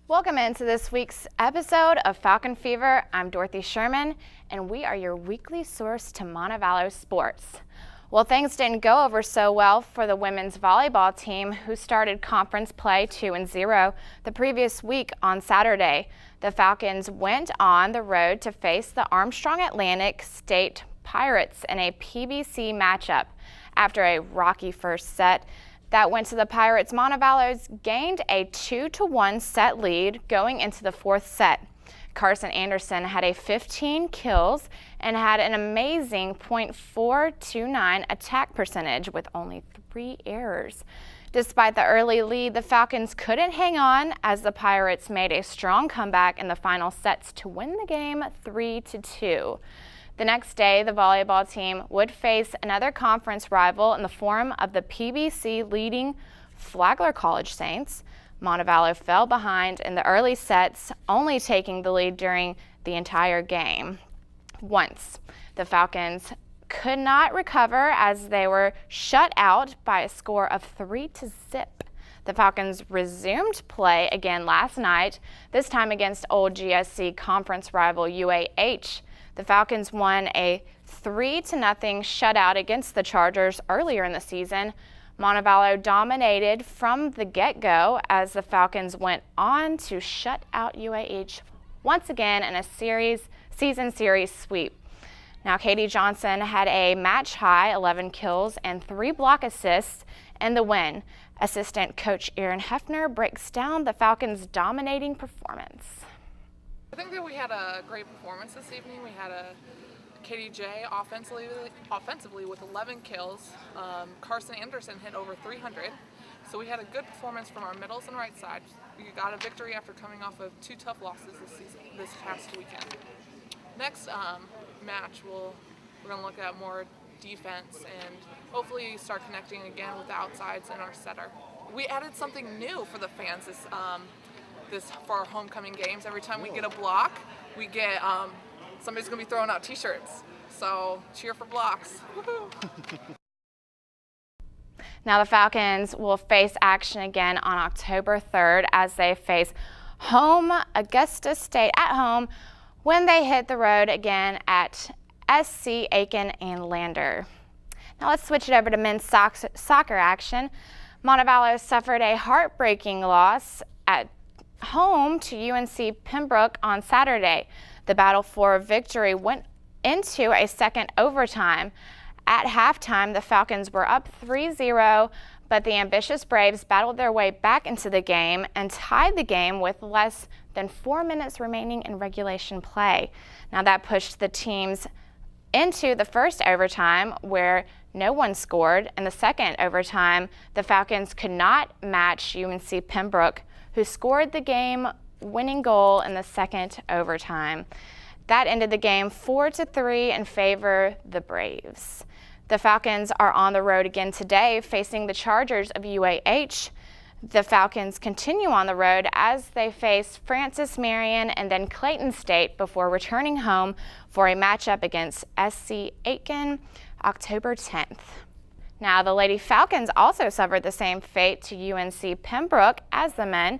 Welcome into this week's episode of Falcon Fever. I'm Dorothy Sherman, and we are your weekly source to Montevallo sports. Well, things didn't go over so well for the women's volleyball team, who started conference play 2-0 the previous week on Saturday. The Falcons went on the road to face the Armstrong Atlantic State Pirates in a PBC matchup. After a rocky first set that went to the Pirates, Montevallo's gained a 2-1 set lead going into the fourth set. Carson Anderson had a 15 kills and had an amazing .429 attack percentage with only 3 errors. Despite the early lead, the Falcons couldn't hang on as the Pirates made a strong comeback in the final sets to win the game 3-2. The next day, the volleyball team would face another conference rival in the form of the PBC leading Flagler College Saints. Montevallo fell behind in the early sets, only taking the lead during the entire game. Once, the Falcons could not recover as they were shut out by a score of 3-0. The Falcons resumed play again last night, this time against old GSC conference rival UAH. The Falcons won a 3-0 shutout against the Chargers earlier in the season. Montevallo dominated from the get-go as the Falcons went on to shut out UAH once again in a season series sweep. Now, Katie Johnson had a match-high 11 kills and 3 block assists in the win. Assistant coach Aaron Hefner breaks down the Falcons' dominating performance. I think that we had a great performance this evening. We had a Katie J offensively with 11 kills. Carson Anderson hit over 300. So we had a good performance from our middles and right side. We got a victory after coming off of 2 tough losses this past weekend. Next match, we're going to look at more defense and hopefully start connecting again with the outsides in our setter. We added something new for the fans for our homecoming games. Every time we get a block, we get somebody's gonna be throwing out t-shirts. So cheer for blocks. Now the Falcons will face action again on October 3rd as they face Augusta State at home when they hit the road again at SC Aiken and Lander. Now let's switch it over to men's soccer action. Montevallo suffered a heartbreaking loss at home to UNC Pembroke on Saturday. The battle for victory went into a second overtime. At halftime, the Falcons were up 3-0, but the ambitious Braves battled their way back into the game and tied the game with less than 4 minutes remaining in regulation play. Now that pushed the teams into the first overtime, where no one scored. In the second overtime, the Falcons could not match UNC Pembroke, who scored the game-winning goal in the second overtime. That ended the game 4-3 in favor of the Braves. The Falcons are on the road again today, facing the Chargers of UAH. The Falcons continue on the road as they face Francis Marion and then Clayton State before returning home for a matchup against SC Aiken October 10th. Now, the Lady Falcons also suffered the same fate to UNC Pembroke as the men.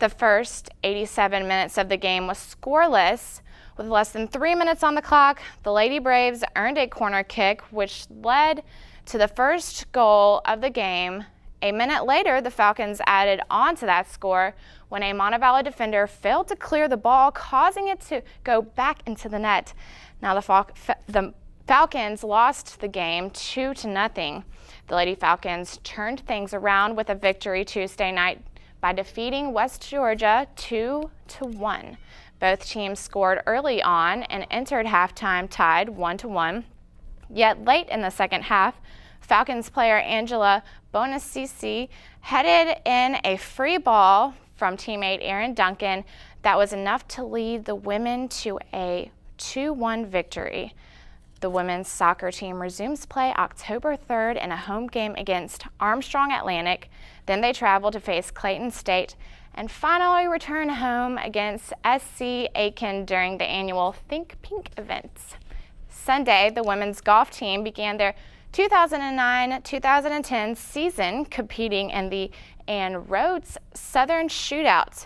The first 87 minutes of the game was scoreless. With less than 3 minutes on the clock, the Lady Braves earned a corner kick, which led to the first goal of the game. A minute later, the Falcons added on to that score when a Montevallo defender failed to clear the ball, causing it to go back into the net. Now, the Falcons lost the game 2-0. The Lady Falcons turned things around with a victory Tuesday night by defeating West Georgia 2-1. Both teams scored early on and entered halftime tied 1-1. Yet late in the second half, Falcons player Angela Bonacisi headed in a free ball from teammate Aaron Duncan that was enough to lead the women to a 2-1 victory. The women's soccer team resumes play October 3rd in a home game against Armstrong Atlantic. Then they travel to face Clayton State and finally return home against SC Aiken during the annual Think Pink events. Sunday, the women's golf team began their 2009-2010 season competing in the Ann Rhodes Southern Shootout.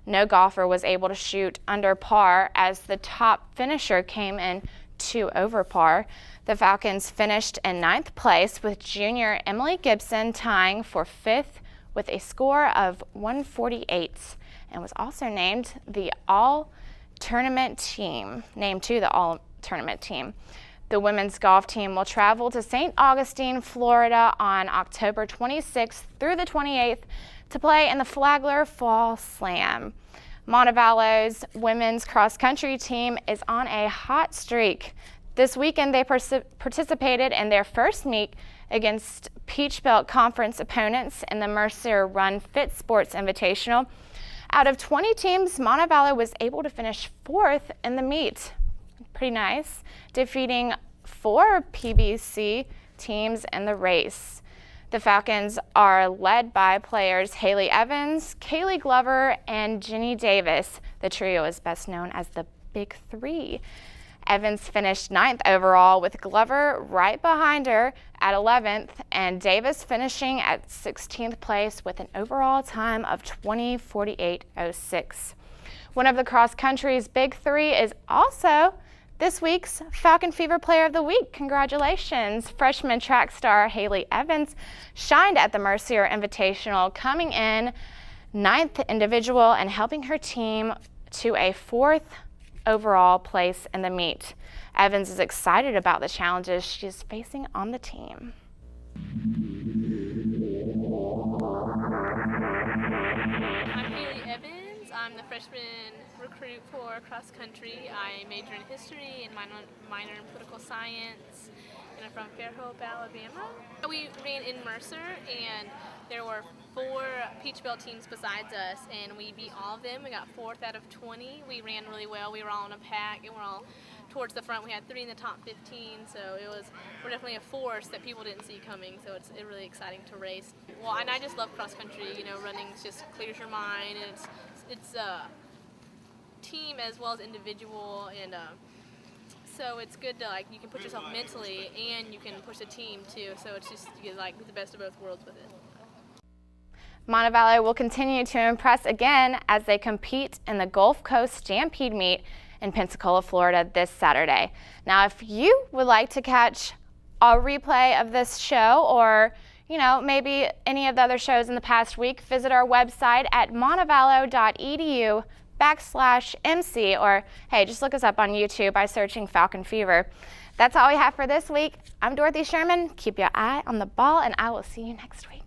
No golfer was able to shoot under par as the top finisher came in 2 over par. The Falcons finished in 9th place with junior Emily Gibson tying for 5th with a score of 148 and was also named the All-Tournament team, named to the All-Tournament team. The women's golf team will travel to St. Augustine, Florida on October 26th through the 28th to play in the Flagler Fall Slam. Montevallo's women's cross-country team is on a hot streak. This weekend they participated in their first meet against Peach Belt Conference opponents in the Mercer Run Fit Sports Invitational. Out of 20 teams, Montevallo was able to finish 4th in the meet. Pretty nice, defeating 4 PBC teams in the race. The Falcons are led by players Haley Evans, Kaylee Glover, and Jenny Davis. The trio is best known as the Big Three. Evans finished 9th overall, with Glover right behind her at 11th, and Davis finishing at 16th place with an overall time of 20:48.06. One of the cross country's Big Three is also this week's Falcon Fever Player of the Week. Congratulations. Freshman track star Haley Evans shined at the Mercier Invitational, coming in 9th individual and helping her team to a 4th overall place in the meet. Evans is excited about the challenges she's facing on the team. I'm Haley Evans. I'm the freshman recruit for cross country. I major in history and minor in political science, and I'm from Fairhope, Alabama. We ran in Mercer, and there were 4 Peach Belt teams besides us, and we beat all of them. We got 4th out of 20. We ran really well. We were all in a pack, and we're all towards the front. We had 3 in the top 15, so we're definitely a force that people didn't see coming, so it's really exciting to race. Well, and I just love cross country. You know, running just clears your mind, and it's team as well as individual, and so it's good to, like, you can push yourself mentally and you can push a team too, so it's just, you get, like, the best of both worlds with it. Montevallo will continue to impress again as they compete in the Gulf Coast Stampede meet in Pensacola, Florida this Saturday. Now, if you would like to catch a replay of this show, or maybe any of the other shows in the past week, visit our website at montevallo.edu/MC, or hey, just look us up on YouTube by searching Falcon Fever. That's all we have for this week. I'm Dorothy Sherman. Keep your eye on the ball, and I will see you next week.